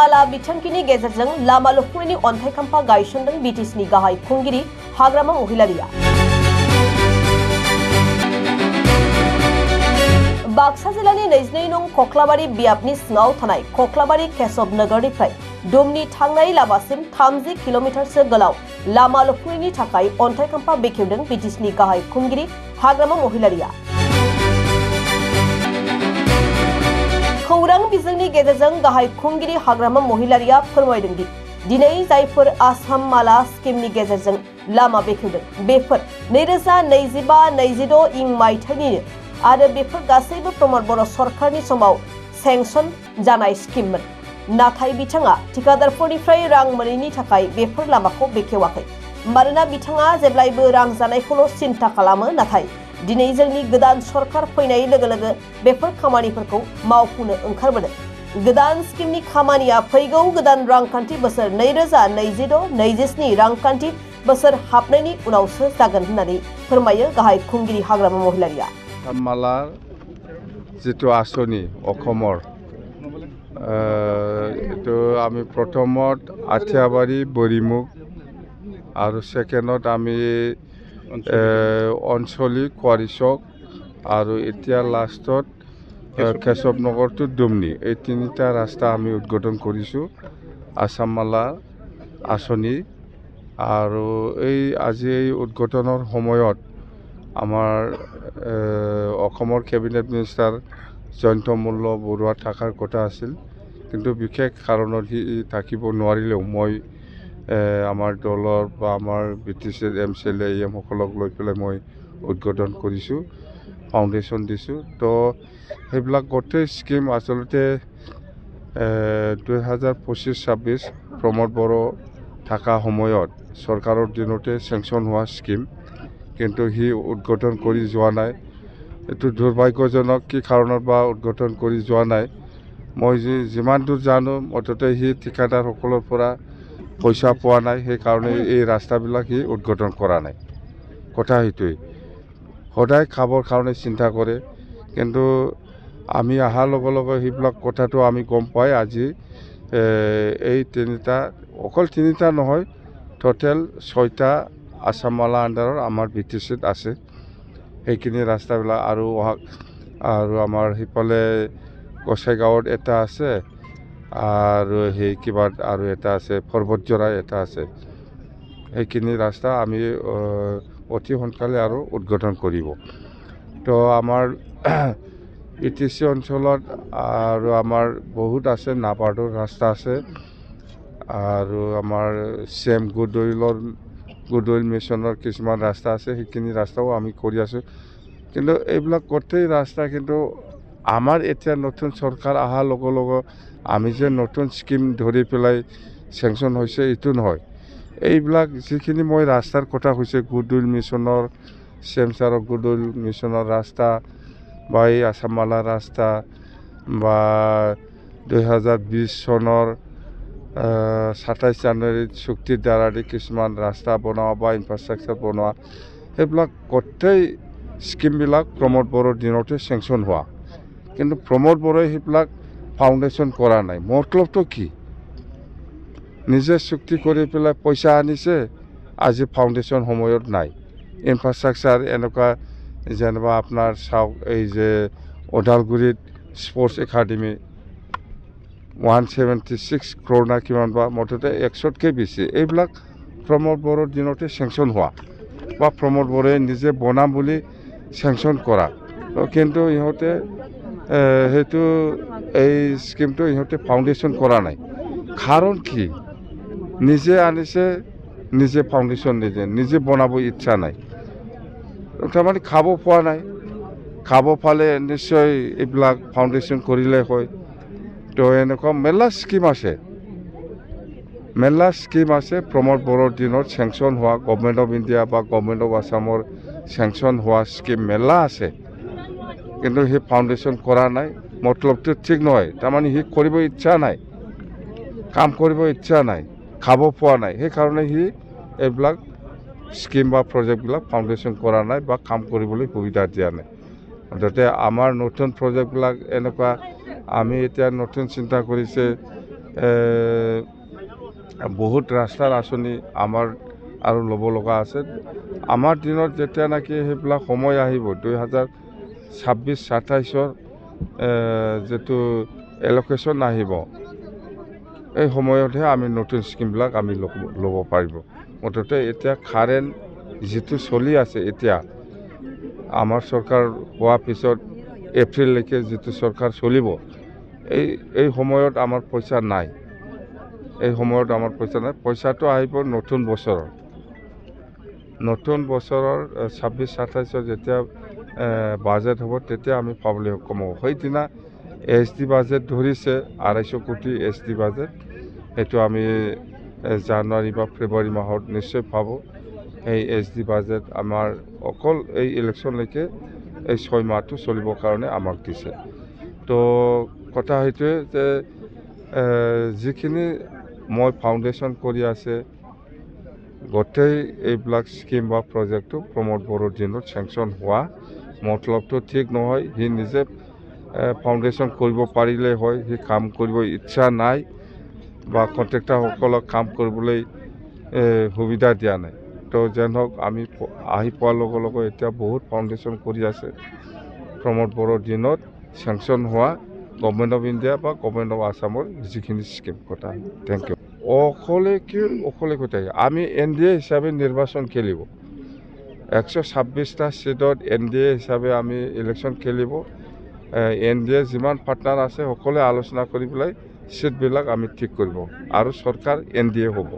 माला बिथांखिनि गेजेरजों लामा लुफुंनायनि अन्थाइ खाम्फा गायसनदों बिटिसिनि गाहाय खुंगिरि हाग्रामा महिलारिया। बाक्सा जिल्लानि 22 नं कक्लाबारि बियाबनि सिङाव थानाय कक्लाबारि केशव नगरनिफ्राय दुमनि थांनाय लामासिम 30 किल'मिटारसो गोलाव लामा लुफुंनायनि थाखाय अन्थाइ खाम्फा बेखेवदों बिटिसिनि गाहाय खुंगिरि हाग्रामा महिलारिया। खौरां बिजोंनि गेजेरजों गाहाय खुंगिरि हाग्रामा महिलारिया फोरमायदों दि दिनै जायफोर आसाम माला स्किमनि गेजेरजों लामा बेखेवदों बेफोर 2025-26 इं मायथाइनिनो आरो बेफोर गासैबो प्रमद बर' सरकारनि समाव सेंसन जानाय स्किममोन। नाथाय बिथाङा ठिकादारफोरनिफ्राय रां मोनैनि थाखाय बेफोर लामाखौ बेखेवाखै। मानोना बिथाङा जेब्लायबो रां जानायखौल' सिन्ता खालामो, नाथाय दिनै जोंनि गोदान सरकार फैनाय लोगो लोगो बेफोर खामानिफोरखौ मावफुंनो ओंखारबोदों। गोदान स्किमनि खामानिया फैगौ गोदान रांखान्थि बोसोर 2026-27 रांखान्थि बोसोर हाबनायनि उनावसो जागोन होननानै फोरमायो गाहाय खुंगिरि हाग्रामा महिलारिया। माला जितु आसनि अखমৰ এইটো আমি প্ৰথমত আঠিয়াবাৰী বৰিমুখ আৰু সেকেণ্ডত আমি অঞ্চলিক কোৱাৰিচক আৰু এতিয়া লাষ্টত কেশৱ নগৰ টু ডুমনি এই তিনিটা ৰাস্তা আমি উদ্বোধন কৰিছোঁ আসাম মালা আঁচনি। আৰু আজি এই উদ্বোধনৰ সময়ত আমাৰ অসমৰ কেবিনেট মিনিষ্টাৰ জয়ন্ত মল্ল বৰুৱা থকাৰ কথা আছিল, কিন্তু বিশেষ কাৰণত সি থাকিব নোৱাৰিলেও মই আমাৰ দলৰ বা আমাৰ বিটিচিৰ MCLA EM সকলক লৈ পেলাই মই উদ্বোধন কৰিছোঁ, ফাউণ্ডেশ্যন দিছোঁ। তো সেইবিলাক গোটেই স্কিম আচলতে 2025-26 প্ৰমোদ বড়ো থকা সময়ত চৰকাৰৰ দিনতে চেংচন হোৱা স্কিম, কিন্তু সি উদ্বোধন কৰি যোৱা নাই। এইটো দুৰ্ভাগ্যজনক, কি কাৰণত বা উদ্বোধন কৰি যোৱা নাই। মই যিমান দূৰ জানো মুঠতে সি ঠিকাদাৰসকলৰ পৰা পইচা পোৱা নাই, সেইকাৰণে এই ৰাস্তাবিলাক সি উদ্বোধন কৰা নাই। কথা সেইটোৱেই, সদায় খাবৰ কাৰণে চিন্তা কৰে, কিন্তু আমি অহাৰ লগে লগে সেইবিলাক কথাটো আমি গম পাই আজি এই তিনিটা, অকল তিনিটা নহয়, টোটেল 6টা আসাম মালা আণ্ডাৰৰ আমাৰ বিটিচিত আছে। সেইখিনি ৰাস্তাবিলাক আৰু আমাৰ সিফালে গোসাইগাঁৱত এটা আছে আৰু সেই কিবা আৰু এটা আছে পৰ্বতজৰা এটা আছে। সেইখিনি ৰাস্তা আমি অতি সোনকালে আৰু উদ্বোধন কৰিব। তো আমাৰ ETC অঞ্চলত আৰু আমাৰ বহুত আছে, নাবাৰ্ডৰ ৰাস্তা আছে আৰু আমাৰ CM গুডউইল মিছনৰ কিছুমান ৰাস্তা আছে, সেইখিনি ৰাস্তাও আমি কৰি আছোঁ। কিন্তু এইবিলাক গোটেই ৰাস্তা কিন্তু আমাৰ এতিয়া নতুন চৰকাৰ অহাৰ লগে লগে আমি যে নতুন স্কিম ধৰি পেলাই চেংচন হৈছে এইটো নহয়। এইবিলাক যিখিনি মই ৰাস্তাৰ কথা কৈছে, গুডউইল মিছনৰ চেমচাৰৰ গুডউইল মিছনৰ ৰাস্তা বা এই আসাম মালা ৰাস্তা বা 2020 চনৰ 27 জানুৱাৰীত চুক্তিৰ দ্বাৰা কিছুমান ৰাস্তা বনোৱা বা ইনফ্ৰাষ্ট্ৰাকচাৰ বনোৱা, সেইবিলাক গোটেই স্কিমবিলাক প্ৰমোদ বড়োৰ দিনতে চেংচন হোৱা, কিন্তু প্ৰমোদ বড়োই সেইবিলাক ফাউণ্ডেশ্যন কৰা নাই। মতলবটো কি? নিজে চুক্তি কৰি পেলাই পইচা আনিছে, আজি ফাউণ্ডেশ্যন সময়ত নাই। ইনফ্ৰাষ্ট্ৰাকচাৰ এনেকুৱা যেনিবা আপোনাৰ চাওক, এই যে ওদালগুৰিত স্পৰ্টছ একাডেমি 176 crore না কিমান বা মুঠতে 100তকৈ বেছি, এইবিলাক প্ৰমোদ বড়োৰ দিনতে চেংচন হোৱা বা প্ৰমোদ বড়োৱে নিজে বনাম বুলি চেংচন কৰা, কিন্তু ইহঁতে সেইটো এই স্কিমটো ইহঁতে ফাউণ্ডেশ্যন কৰা নাই। কাৰণ কি? নিজে আনিছে, নিজে ফাউণ্ডেশ্যন নিজে বনাব ইচ্ছা নাই, তাৰমানে খাব পোৱা নাই। খাব পালে নিশ্চয় এইবিলাক ফাউণ্ডেশ্যন কৰিলে হয়। তো এনেকুৱা মেলা স্কিম আছে প্ৰমোদ বড়োৰ দিনত চেংচন হোৱা, গভৰ্ণমেণ্ট অফ ইণ্ডিয়া বা গভৰ্ণমেণ্ট অফ আছামৰ চেংচন হোৱা স্কিম মেলা আছে, কিন্তু সি ফাউণ্ডেশ্যন কৰা নাই। মতলবটো ঠিক নহয়, তাৰমানে সি কৰিব ইচ্ছা নাই, কাম কৰিব ইচ্ছা নাই, খাব পোৱা নাই, সেইকাৰণে সি এইবিলাক স্কিম বা প্ৰজেক্টবিলাক ফাউণ্ডেশ্যন কৰা নাই বা কাম কৰিবলৈ সুবিধা দিয়া নাই। মুঠতে আমাৰ নতুন প্ৰজেক্টবিলাক এনেকুৱা, আমি এতিয়া নতুন চিন্তা কৰিছে বহুত ৰাস্তাৰ আঁচনি আমাৰ আৰু ল'ব লগা আছে। আমাৰ দিনত যেতিয়া নেকি সেইবিলাক সময় আহিব 2026-27 যিটো এল'কেশ্যন আহিব, এই সময়তহে আমি নতুন স্কিমবিলাক আমি ল'ব পাৰিব। মুঠতে এতিয়া কাৰেণ্ট যিটো চলি আছে, এতিয়া আমাৰ চৰকাৰ হোৱাৰ পিছত এপ্ৰিললৈকে যিটো চৰকাৰ চলিব, এই সময়ত আমাৰ পইচা নাই। এই সময়ত আমাৰ পইচা নাই। পইচাটো আহিব নতুন বছৰৰ 26-27 যেতিয়া বাজেট হ'ব, তেতিয়া আমি পাবলৈ সক্ষম হ'ব। সেইদিনা SD বাজেট ধৰিছে 250 কোটি SD বাজেট। সেইটো আমি জানুৱাৰী বা ফেব্ৰুৱাৰী মাহত নিশ্চয় পাব। এই SD বাজেট আমাৰ অকল এই ইলেকশ্যনলৈকে এই 6 মাহটো চলিবৰ কাৰণে আমাক দিছে। তো কথা সেইটোৱে যে যিখিনি মই ফাউণ্ডেশ্যন কৰি আছে, গোটেই এইবিলাক স্কিম বা প্ৰজেক্টটো প্ৰমোদ বড়োৰ দিনত চেংচন হোৱা মতলবটো ঠিক নহয়। সি নিজে ফাউণ্ডেশ্যন কৰিব পাৰিলে হয়, সি কাম কৰিব ইচ্ছা নাই বা কণ্ট্ৰেক্টৰসকলক কাম কৰিবলৈ সুবিধা দিয়া নাই। তো যেন হওক, আমি আহি পোৱাৰ লগে লগে এতিয়া বহুত ফাউণ্ডেশ্যন কৰি আছে প্ৰমোদ বড়োৰ দিনত চেংচন হোৱা গভৰ্ণমেণ্ট অফ ইণ্ডিয়া বা গভৰ্ণমেণ্ট অফ আছামৰ যিখিনি স্কিম কথা। Thank you. অকলে কোথায় আমি NDA হিচাপে নিৰ্বাচন খেলিব। 126টা ছিটত NDA হিচাপে আমি ইলেকশ্যন খেলিব। NDA যিমান পাৰ্টনাৰ আছে সকলোৱে আলোচনা কৰি পেলাই ছিটবিলাক আমি ঠিক কৰিব আৰু চৰকাৰ NDA হ'ব।